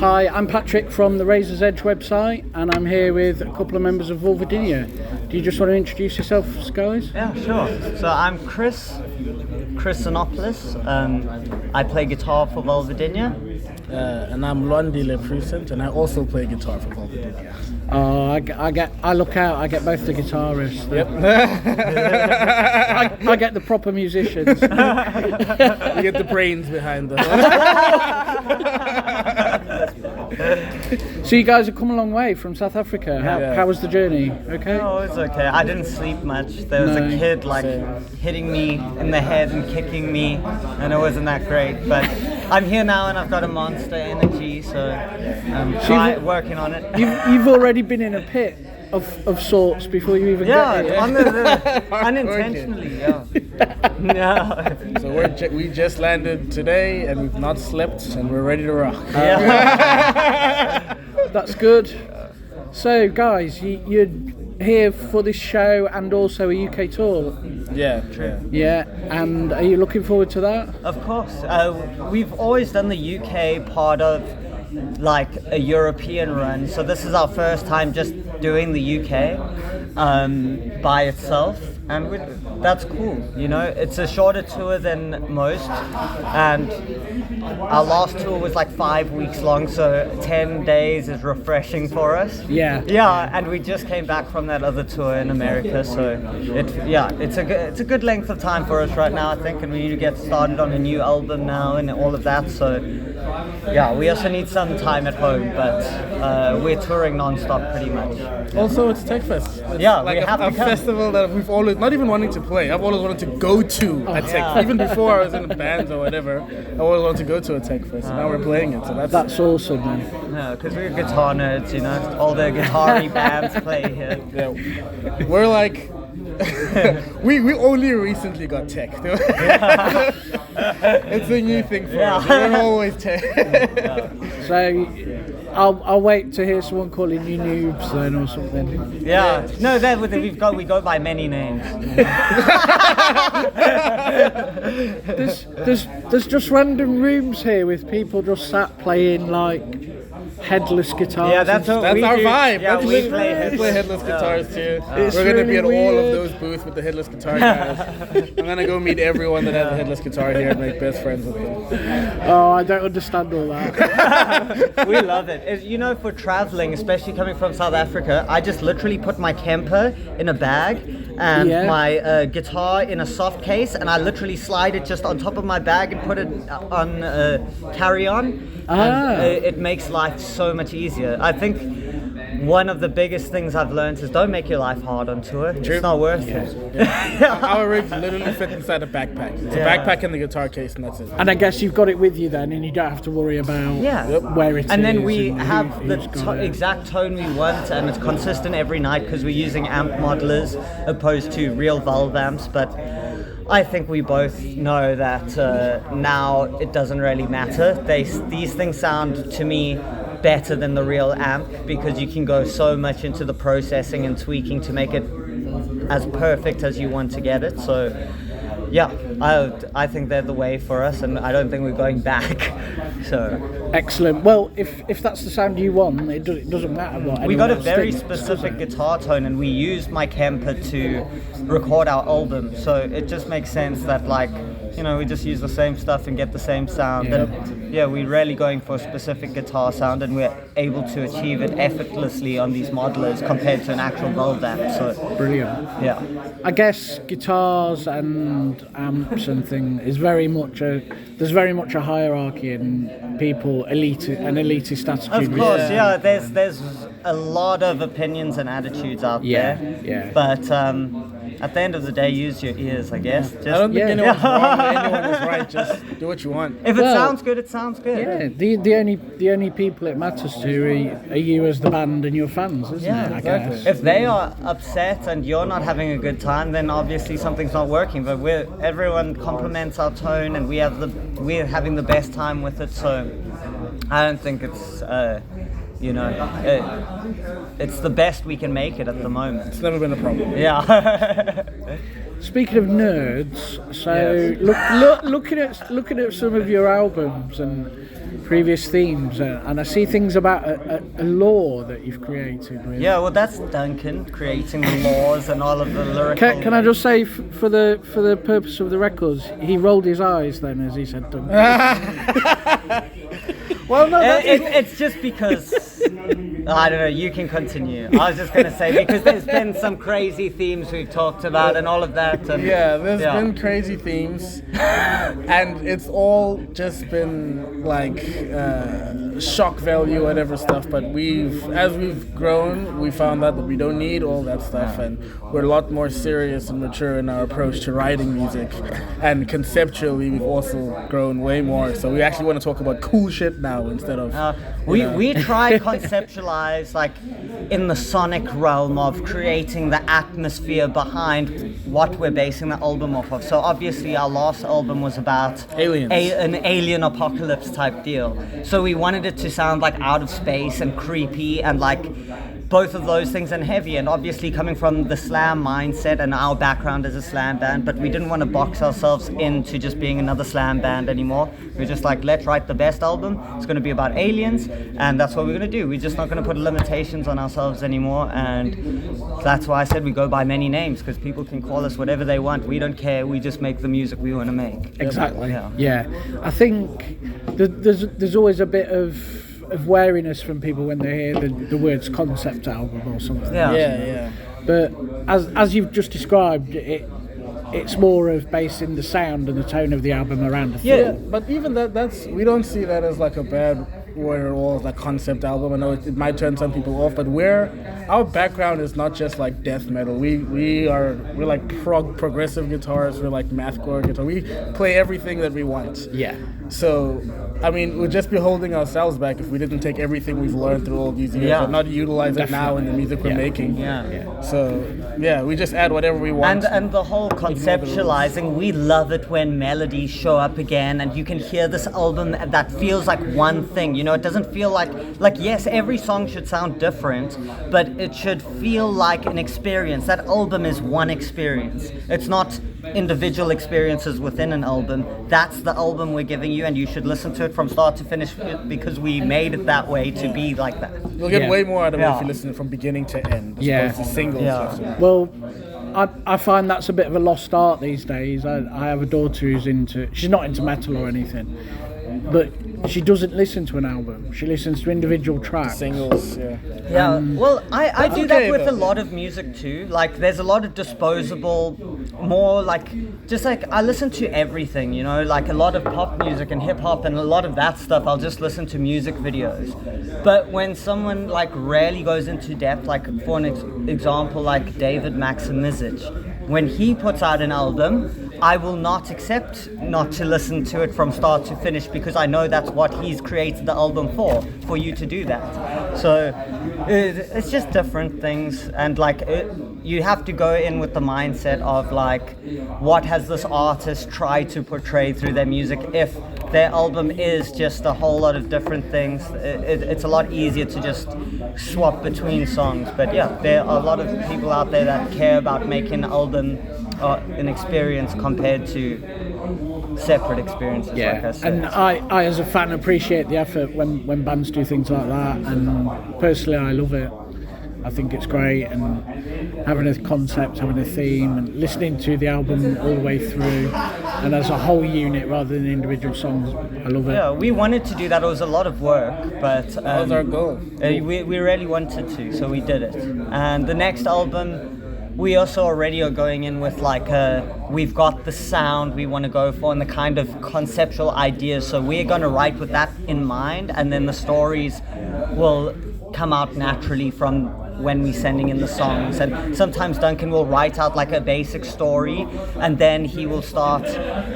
Hi, I'm Patrick from the Razor's Edge website, and I'm here with a couple of members of Vulvodynia. Do you just want to introduce yourselves, guys? Yeah, sure. So I'm Kris and Lwandile. I play guitar for Vulvodynia. And I'm Lwandile, and I also play guitar for Vulvodynia. Oh, I look out. I get both the guitarists. Yep. I get the proper musicians. You get the brains behind them. So you guys have come a long way from South Africa. How was the journey? Okay. Oh, it's okay. I didn't sleep much. There was a kid hitting me in the head and kicking me, and it wasn't that great. But I'm here now, and I've got a monster energy, so I'm working on it. You've already been in a pit of sorts before you even get here. Unintentionally. Yeah. So we just landed today, and we've not slept, and we're ready to rock. Yeah. That's good. So, guys, you're here for this show and also a UK tour. Yeah, true. Yeah, and are you looking forward to that? Of course. We've always done the UK part of like a European run, so this is our first time just doing the UK by itself, and that's cool. You know, it's a shorter tour than most, and our last tour was like 5 weeks long, so 10 days is refreshing for us. Yeah, and we just came back from that other tour in America, so it's a good length of time for us right now, I think, and we need to get started on a new album now and all of that. So we also need some time at home, but we're touring non-stop pretty much. Also, it's TechFest. It's like we have a festival that we've always, not even wanting to play, I've always wanted to go to a Tech. Even before I was in bands or whatever, I always wanted to go to a TechFest. Now we're playing it, so that's awesome, man. Yeah, because we're guitar nerds, you know, all the guitar-y bands play here. Yeah, we're like, we only recently got tech. It's a new thing for us. We're always tech. So I'll wait to hear someone calling you noobs then or something. Yeah. No, we go by many names. There's just random rooms here with people just sat playing like headless guitars. Yeah, that's our vibe. Yeah, we play headless guitars too. We're gonna be at all of those booths with the headless guitar guys. I'm gonna go meet everyone that has a headless guitar here and make best friends with them. Oh, I don't understand all that. We love it. You know, for traveling, especially coming from South Africa, I just literally put my Kemper in a bag and my guitar in a soft case, and I literally slide it just on top of my bag and put it on carry-on. It makes life so much easier. I think one of the biggest things I've learned is don't make your life hard on tour. True. It's not worth it. Our rigs literally fit inside a backpack. It's a backpack in the guitar case, and that's it. And I guess you've got it with you then, and you don't have to worry about where it is. And then we have the exact tone we want, and it's consistent every night because we're using amp modelers opposed to real valve amps. But I think we both know that now it doesn't really matter. These things sound to me better than the real amp because you can go so much into the processing and tweaking to make it as perfect as you want to get it. So I think they're the way for us, and I don't think we're going back. So excellent. Well, if that's the sound you want, it doesn't matter what. We got a very specific guitar tone, and we used my Kemper to record our album. So it just makes sense that we just use the same stuff and get the same sound. Yeah. And we're really going for a specific guitar sound, and we're able to achieve it effortlessly on these modelers compared to an actual valve amp. So brilliant. Yeah. I guess guitars and amps and things is there's very much a hierarchy in people, an elitist attitude. Of course, there's a lot of opinions and attitudes out there. Yeah. But at the end of the day, use your ears, I guess. I don't think anyone's wrong, anyone is right. Just do what you want. If it sounds good, it sounds good. Yeah, the only people it matters to are you as the band and your fans, isn't it? I guess. If they are upset and you're not having a good time, then obviously something's not working. But everyone compliments our tone, and we're having the best time with it. So I don't think it's it's the best we can make it at the moment. It's never been a problem. Yeah. Speaking of nerds, so looking at some of your albums, and previous themes, and I see things about a lore that you've created. With. Yeah, well, that's Duncan creating the laws and all of the lyrical. Can I just say, for the purpose of the records, he rolled his eyes then as he said Duncan. Well, no, it's just because I don't know. You can continue. I was just going to say because there's been some crazy themes we've talked about and all of that. And, yeah, there's been crazy themes, and it's all just been like shock value, whatever stuff. But as we've grown, we found out that we don't need all that stuff, and we're a lot more serious and mature in our approach to writing music. And conceptually, we've also grown way more. So we actually want to talk about cool shit now instead of. We try conceptualize like in the sonic realm of creating the atmosphere behind what we're basing the album off of. So obviously our last album was about aliens, an alien apocalypse type deal. So we wanted it to sound like out of space and creepy and like both of those things and heavy, and obviously coming from the slam mindset and our background as a slam band, but we didn't want to box ourselves into just being another slam band anymore. We're just like, let's write the best album. It's going to be about aliens, and that's what we're going to do. We're just not going to put limitations on ourselves anymore, and that's why I said we go by many names, because people can call us whatever they want. We don't care. We just make the music we want to make. Exactly. Yeah. I think there's always a bit of wariness from people when they hear the words concept album or something. Yeah. But as you've just described, it's more of basing the sound and the tone of the album around a theme. Yeah, but even that's we don't see that as like a bad word at all, like concept album. I know it might turn some people off, but our background is not just like death metal. We're like progressive guitarists. We're like mathcore guitar. We play everything that we want. Yeah. So, I mean, we'd just be holding ourselves back if we didn't take everything we've learned through all these years and not utilize it now in the music we're making. Yeah. So, we just add whatever we want. And the whole conceptualizing, we love it when melodies show up again and you can hear this album that feels like one thing. You know, it doesn't feel like yes, every song should sound different, but it should feel like an experience. That album is one experience. It's not individual experiences within an album. That's the album we're giving you, and you should listen to it from start to finish because we made it that way to be like that. You'll get way more out of it if you listen from beginning to end, as opposed to singles. Well, I find that's a bit of a lost art these days. I have a daughter who's she's not into metal or anything, but she doesn't listen to an album. She listens to individual tracks. Singles, well, I do that with a lot of music too. Like, there's a lot of disposable, more like, just like, I listen to everything, you know, like a lot of pop music and hip hop and a lot of that stuff, I'll just listen to music videos. But when someone like rarely goes into depth, like for an example, like David Maximizic, when he puts out an album, I will not accept not to listen to it from start to finish, because I know that's what he's created the album for you to do that. So it's just different things, and like you have to go in with the mindset of like, what has this artist tried to portray through their music? If their album is just a whole lot of different things, it's a lot easier to just swap between songs. But there are a lot of people out there that care about making an album an experience compared to separate experiences. Like I said. And I as a fan appreciate the effort when bands do things like that, and personally I love it. I think it's great, and having a concept, having a theme, and listening to the album all the way through, and as a whole unit rather than individual songs. I love it. Yeah, we wanted to do that. It was a lot of work, but that was our goal. We really wanted to, so we did it. And the next album, we also already are going in with like we've got the sound we want to go for and the kind of conceptual ideas. So we're going to write with that in mind, and then the stories will come out naturally from when we're sending in the songs. And sometimes Duncan will write out like a basic story, and then he will start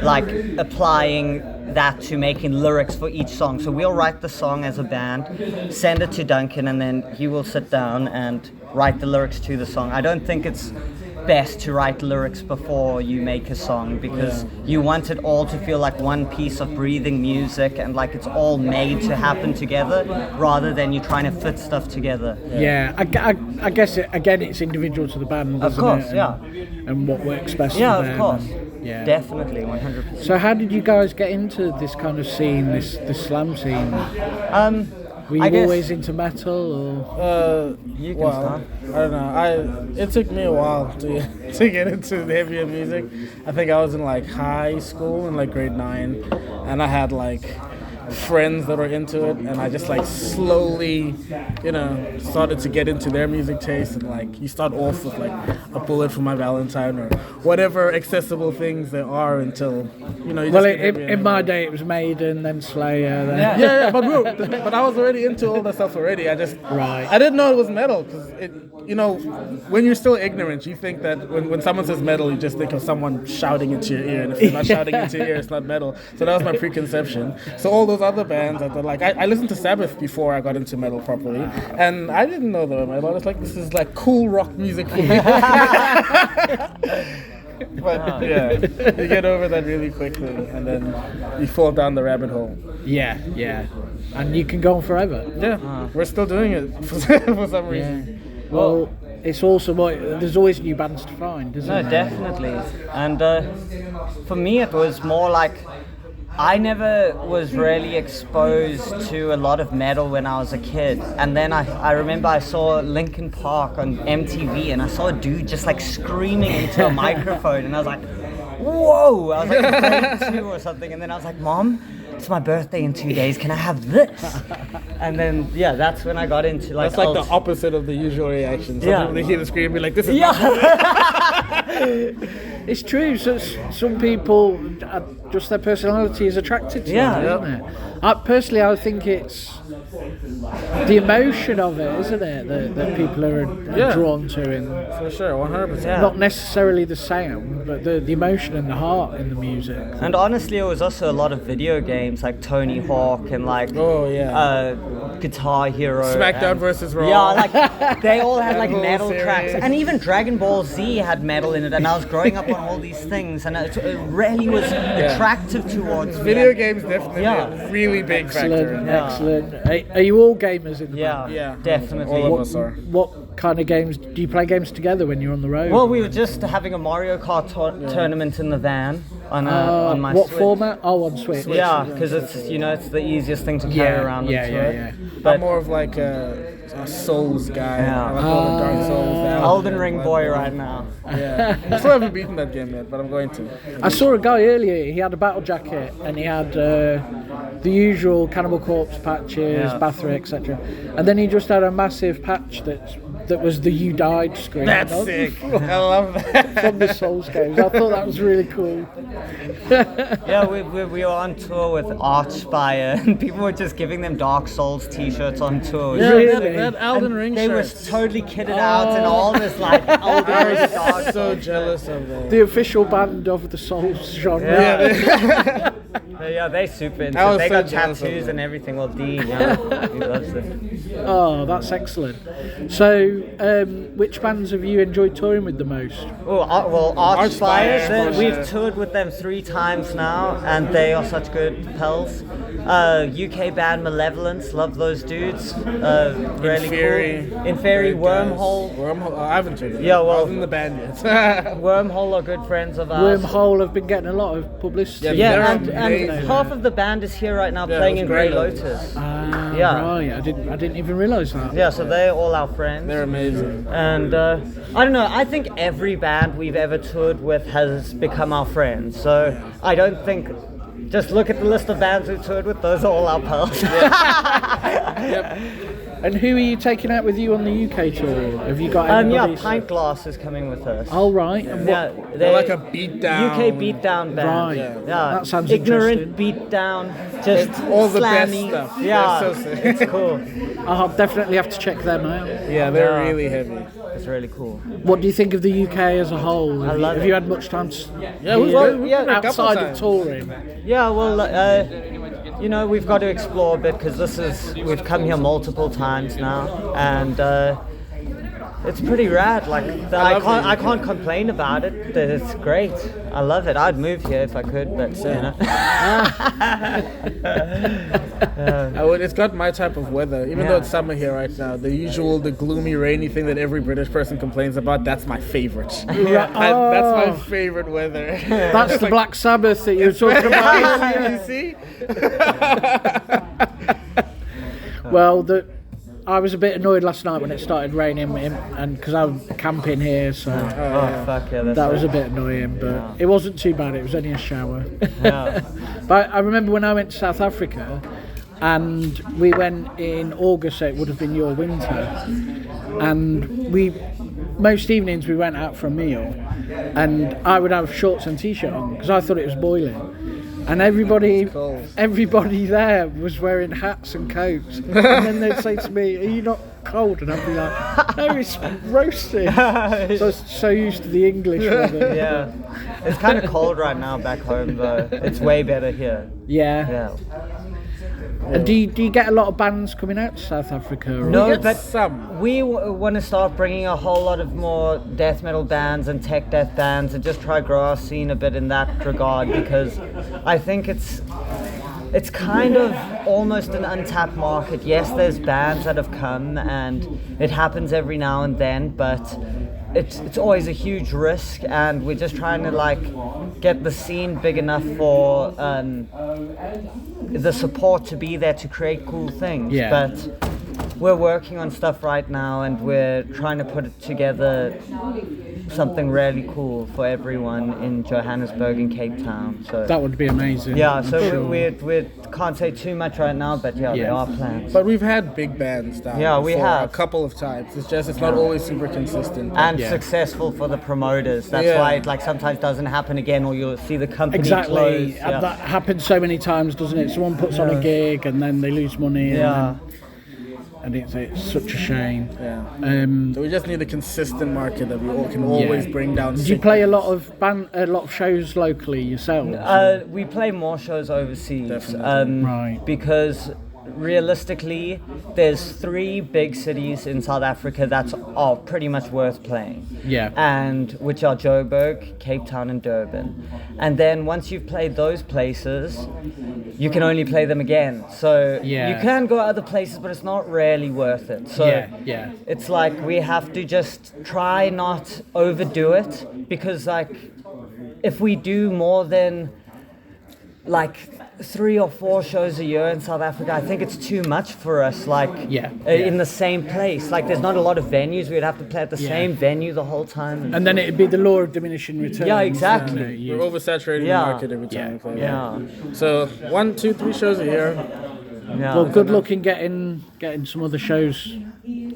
like applying that to making lyrics for each song. So we'll write the song as a band, send it to Duncan, and then he will sit down and write the lyrics to the song. I don't think it's best to write lyrics before you make a song, because you want it all to feel like one piece of breathing music and like it's all made to happen together, rather than you trying to fit stuff together. I guess it's individual to the band, of course, and what works best for them. Of course. Yeah. Definitely, 100%. So how did you guys get into this kind of scene, this slam scene? Were you I guess- always into metal, or? You can Well, start. I don't know. It took me a while to get into heavier music. I think I was in like high school in like grade 9, and I had like friends that were into it, and I just like slowly, started to get into their music taste, and like you start off with like a Bullet for My Valentine or whatever accessible things there are until you just Well, get heavier in and my heavier. day it was Maiden, then Slayer, then... Yeah, but I was already into all that stuff already. I didn't know it was metal because when you're still ignorant, you think that when someone says metal, you just think of someone shouting into your ear, and if they're not shouting into your ear, it's not metal. So that was my preconception. So all those other bands that like I listened to Sabbath before I got into metal properly, and I didn't know they were metal. I was like, this is like cool rock music for me. But yeah, you get over that really quickly, and then you fall down the rabbit hole. Yeah, and you can go on forever. Yeah, we're still doing it for some reason. Well, it's awesome. There's always new bands to find, isn't No, there? definitely. And for me, it was more like I never was really exposed to a lot of metal when I was a kid. And then I remember I saw Linkin Park on MTV, and I saw a dude just like screaming into a microphone, and I was like, whoa! I was like in grade 2 or something, and then I was like, Mom, it's my birthday in 2 days, can I have this? And then, yeah, that's when I got into like... That's like the opposite of the usual reaction. Some Yeah. people, they hear the scream and be like, this is It's true. So some people, just their personality is attracted to Yeah. it, isn't it? Personally, I think it's the emotion of it, isn't it, that people are drawn to, and for sure, 100%. Yeah. not necessarily the sound, but the emotion and the heart in the music. And honestly, it was also a lot of video games like Tony Hawk and like Guitar Hero. SmackDown and- versus Raw. Yeah, like they all had like whole metal series. tracks, and even Dragon Ball Z had metal in it. And I was growing up on all these things, and it really was attractive towards me. Video games definitely Yeah. a really big factor. Excellent. Are you all gamers in the band? Yeah, Yeah, definitely. all of us are. What kind of games do you play games together when you're on the road? Well, we were just having a Mario Kart tournament in the van on my what Switch. format? Oh, on Switch. Yeah, because it's it's the easiest thing to carry around on tour. But I'm more of like a Souls guy. Yeah. I like all the Dark Souls. the Elden Ring boy right now. Yeah. I still haven't beaten that game yet, but I'm going to. I saw a guy earlier. He had a battle jacket and he had the usual Cannibal Corpse patches, Bathory, etc. And then he just had a massive patch that was the "You Died" screen. That's sick. I love that. From the Souls games. I thought that was really cool. Yeah, we were on tour with Archspire, and people were just giving them Dark Souls t-shirts on tour. Yeah, Really? that Elden Ring They were shirts. totally kitted out and all this like Elden I Ring Dark was so jealous of that. The official band of the Souls genre. Yeah. They super into I it. was They so got jealous of tattoos them. and everything. Well, Dean, he loves it. Oh, that's excellent. So, which bands have you enjoyed touring with the most? Oh, well, Archspire, Archspire, we've yeah. toured with them 3 times now, and they are such good pals. UK band Malevolence, love those dudes. Really Inferi. cool. Inferi, Wormhole. Wormhole. I haven't tried it. Yeah, well- I was in the band yet. Wormhole are good friends of ours. Wormhole have been getting a lot of publicity. Yeah, Yeah, They're and amazing. half of the band is here right now Yeah, playing it in was Grey Grey Lotus. Ah, Yeah. right. I didn't even realise that. Yeah, so they're all our friends. They're amazing. And I don't know, I think every band we've ever toured with has become our friends. So I don't think, just look at the list of bands we've toured with, those are all our pals. And who are you taking out with you on the UK tour? Have you got anybody? Pint Glass is coming with us. Oh, right. And what, Yeah, They're like a beatdown. UK beatdown band. Right. Yeah. That sounds ignorant beatdown, just all the best slammy. stuff. Yeah, They're so sick. it's cool. I'll definitely have to check them out. Yeah, they're Yeah. really heavy. It's really cool. What do you think of the UK as a whole? Have, love have it. you had much time to Yeah, we've Well, been yeah, a couple outside of times. touring? Yeah, well, we've got to explore a bit because we've come here multiple times now, and It's pretty rad. Like I can't complain about it. It's great. I love it. I'd move here if I could, but you know. It's got my type of weather. Even though it's summer here right now, the gloomy, rainy thing that every British person complains about, that's my favorite. That's my favorite weather. That's the Black Sabbath that you were talking about. You see? Well, I was a bit annoyed last night when it started raining, and because I'm camping here, so Fuck yeah, that was a bit annoying. But it wasn't too bad. It was only a shower. Yeah. But I remember when I went to South Africa, and we went in August, so it would have been your winter, and most evenings we went out for a meal, and I would have shorts and t-shirt on because I thought it was boiling. And everybody there was wearing hats and coats. And then they'd say to me, "Are you not cold?" And I'd be like, "No, it's roasting." So I was so used to the English weather. Yeah. It's kind of cold right now back home, though. It's way better here. Yeah. And do you get a lot of bands coming out to South Africa? Or? No, but we want to start bringing a whole lot of more death metal bands and tech death bands and just try grow our scene a bit in that regard, because I think it's kind of almost an untapped market. Yes, there's bands that have come and it happens every now and then, but it's always a huge risk, and we're just trying to get the scene big enough for the support to be there to create cool things. Yeah. But we're working on stuff right now, and we're trying to put it together something really cool for everyone in Johannesburg and Cape Town. So that would be amazing. Yeah, so we can't say too much right now, but there are plans. But we've had big bands down. Yeah, we have a couple of times. It's just it's not always super consistent. And successful for the promoters. That's why it sometimes doesn't happen again, or you'll see the company close. Yeah. That happens so many times, doesn't it? Someone puts on a gig and then they lose money. And it's such a shame. Yeah. So we just need a consistent market that we all can always bring down. Do you play a lot of shows locally yourself? We play more shows overseas. Right. Because realistically, there's 3 big cities in South Africa that are pretty much worth playing. Yeah. And which are Joburg, Cape Town, and Durban. And then once you've played those places, you can only play them again. So you can go other places, but it's not really worth it. So it's like we have to just try not overdo it, because if we do more than 3 or 4 shows a year in South Africa, I think it's too much for us, in the same place. There's not a lot of venues. We'd have to play at the same venue the whole time. And then it'd be the law of diminishing returns. Yeah, exactly. We're oversaturating the market every time we play. Yeah. So 1, 2, 3 shows a year. Yeah. Well, good luck in getting some other shows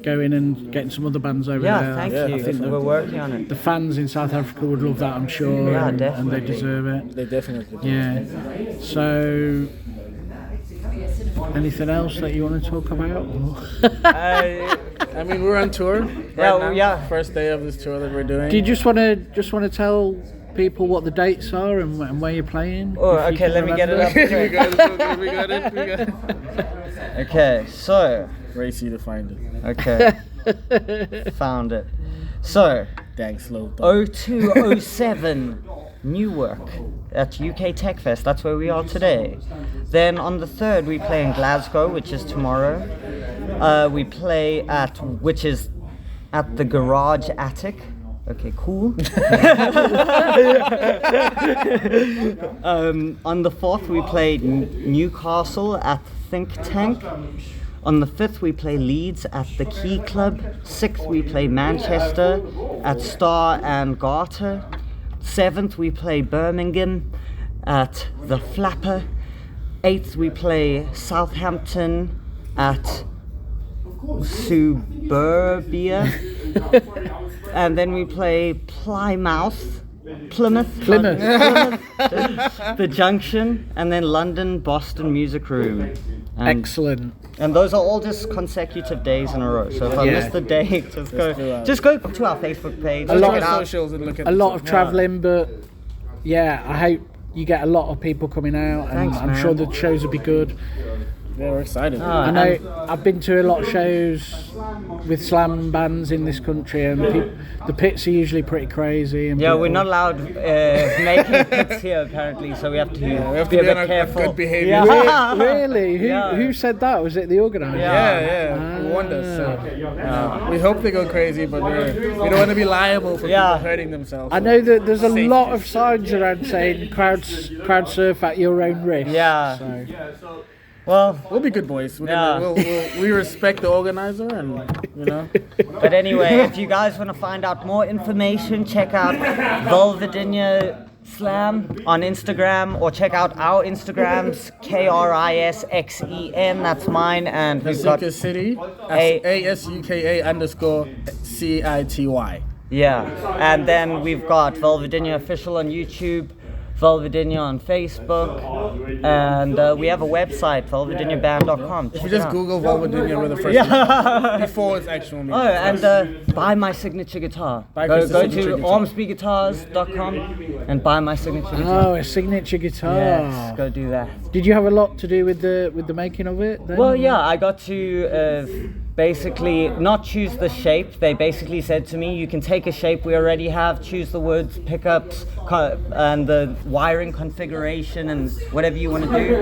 going and getting some other bands over there. Yeah, thank you. We're working on it. The fans in South Africa would love that, I'm sure. Yeah, and definitely. they deserve it. They definitely do. Yeah. So, anything else that you want to talk about? I mean, we're on tour right now. Yeah. First day of this tour that we're doing. Do you just want to tell people what the dates are and where you're playing? Oh, okay, let me get it up. we got it. Okay, so Racy to find it. Okay. Found it. So, thanks, slow. 0207 Newark at UK Tech Fest. That's where we are today. Then on the 3rd we play in Glasgow, which is tomorrow. We play which is at the Garage Attic. Okay, cool. On the 4th we play Newcastle at Think Tank. On the 5th we play Leeds at the Key Club. 6th we play Manchester at Star and Garter. 7th we play Birmingham at the Flapper. 8th we play Southampton at Suburbia. And then we play Plymouth, the Junction, and then London, Boston Music Room. And Excellent. And those are all just consecutive days in a row. So if I miss the day, just go to our Facebook page. A lot of socials and look at a lot of travelling, but I hope you get a lot of people coming out, and Thanks, I'm man. sure the shows will be good. Yeah, we're excited. I know I've been to a lot of shows with slam bands in this country, and the pits are usually pretty crazy. And we're not allowed making pits here apparently, so we have to be a bit careful. Good behavior. Yeah. Really? Who said that? Was it the organizer? Yeah. We warned us. So we hope they go crazy, but we don't want to be liable for people hurting themselves. I know that there's a lot of signs around saying crowd surf at your own risk. Yeah. So. Well, we'll be good boys. We respect the organizer, and you know. But anyway, if you guys want to find out more information, check out Vulvodynia Slam on Instagram, or check out our Instagrams, KRISXEN, that's mine, and we've got Asuka City, ASUKA_CITY. Yeah, and then we've got Vulvodynia Official on YouTube, Vulvodynia on Facebook, and we have a website, vulvodyniaband.com. If you just Google Vulvodynia with the first name before its actual name. Oh, and buy my signature guitar. Go to ormsbyguitars.com and buy my signature guitar. Oh, a signature guitar. Yes, go do that. Did you have a lot to do with the making of it then? Well, yeah, I got to basically not choose the shape. They basically said to me, you can take a shape we already have, choose the woods, pickups, and the wiring configuration and whatever you want to do.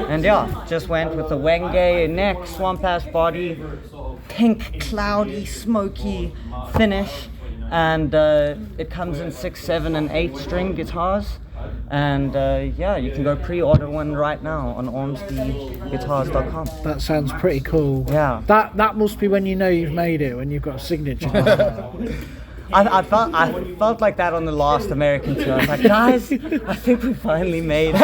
And yeah, just went with the Wenge neck, swamp ash body, pink, cloudy, smoky finish. And it comes in 6, 7, and 8 string guitars. And you can go pre-order one right now on ormsbyguitars.com. That sounds pretty cool. Yeah. That must be when you know you've made it, when you've got a signature. I felt like that on the last American tour. I was like, guys, I think we finally made it.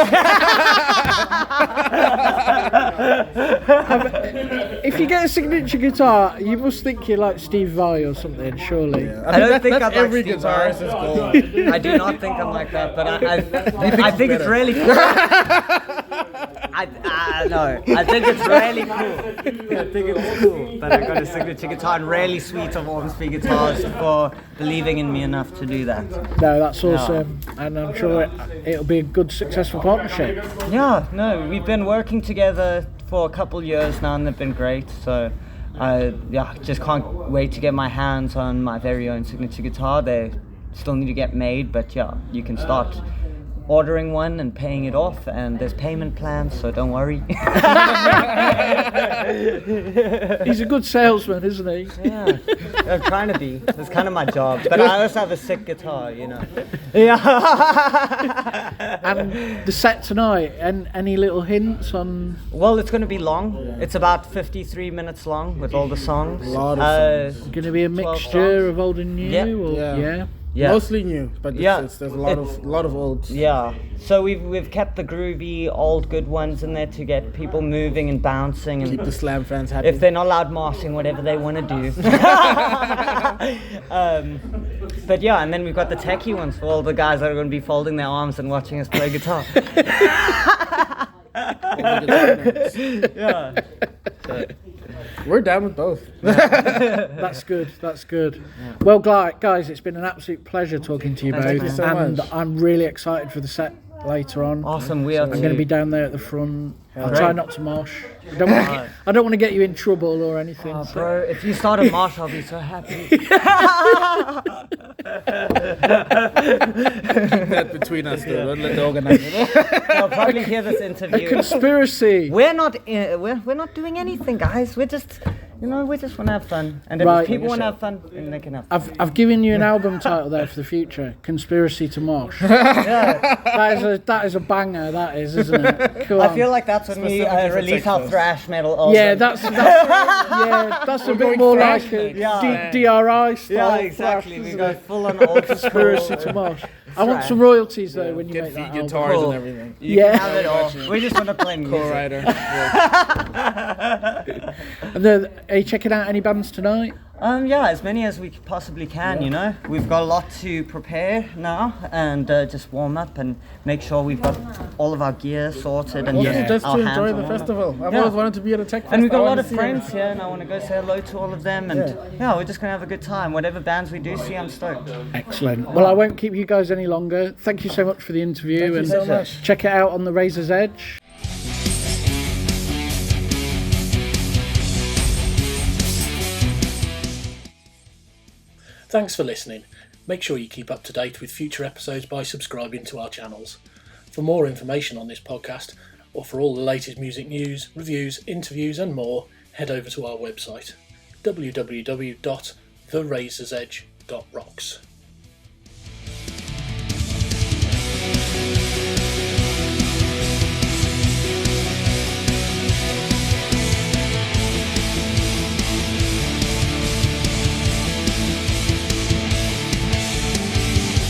If you get a signature guitar, you must think you're like Steve Vai or something, surely. Yeah. I don't think that's I'm every like Steve guitarist's Vai. goal. I do not think I'm like that, but I think it's really cool. No, I think it's really cool. I think it's cool that I got a signature guitar, and really sweet of Ormsby Guitars for believing in me enough to do that. No, that's awesome, and I'm sure it'll be a good, successful partnership. Yeah, no, we've been working together for a couple years now, and they've been great. So, I just can't wait to get my hands on my very own signature guitar. They still need to get made, but yeah, you can start ordering one and paying it off, and there's payment plans, so don't worry. He's a good salesman, isn't he? Yeah, I'm trying to be. That's kind of my job. But I also have a sick guitar, you know. Yeah. And the set tonight, and any little hints on? Well, it's going to be long. It's about 53 minutes long with all the songs. A lot of songs. Going to be a mixture of old and new? Yeah. Or, Yeah. Mostly new, but there's a lot of old. Yeah. So we've kept the groovy old good ones in there to get people moving and bouncing and Keep the slam fans happy. if they're not allowed moshing, whatever they want to do. But yeah, and then we've got the techie ones for all the guys that are going to be folding their arms and watching us play guitar. Yeah. We're down with both. That's good. Yeah. Well, guys, it's been an absolute pleasure talking to you both. Thank you so and much. I'm really excited for the set later on. Awesome, we are I'm too. going to be down there at the front. I'll Great. try not to mosh. I don't want to get you in trouble or anything. Oh, bro, if you start a march, I'll be so happy. Keep that between us, though. Don't let the organizer. They'll probably hear this interview. Conspiracy. We're not doing anything, guys. We just want to have fun. And if people want to have fun, then they can have fun. I've given you an album title there for the future. Conspiracy to Mosh. Yeah. That is a banger. That is, isn't it? Come on. I feel like that's when we release our thrash metal. Also. Yeah, that's a bit more like a DRI style. Yeah, exactly. We go full on old Conspiracy to Mosh. I want some royalties though when you Get make that guitars album. Cool. and everything. You can have it all. We just want to play music. Co-writer. And then, are you checking out any bands tonight? Yeah, as many as we possibly can, you know. We've got a lot to prepare now and just warm up and make sure we've got all of our gear sorted and Just our to hands enjoy on the all festival. I've Yeah. always wanted to be at a tech fest. And we've got a I lot wanna of see friends it. here, and I want to go say hello to all of them. And yeah, we're just going to have a good time. Whatever bands we do see, I'm stoked. Excellent. Well, I won't keep you guys any longer. Thank you so much for the interview. Thank you and so much. check it out on the Razor's Edge. Thanks for listening. Make sure you keep up to date with future episodes by subscribing to our channels. For more information on this podcast, or for all the latest music news, reviews, interviews and more, head over to our website www.therazorsedge.rocks.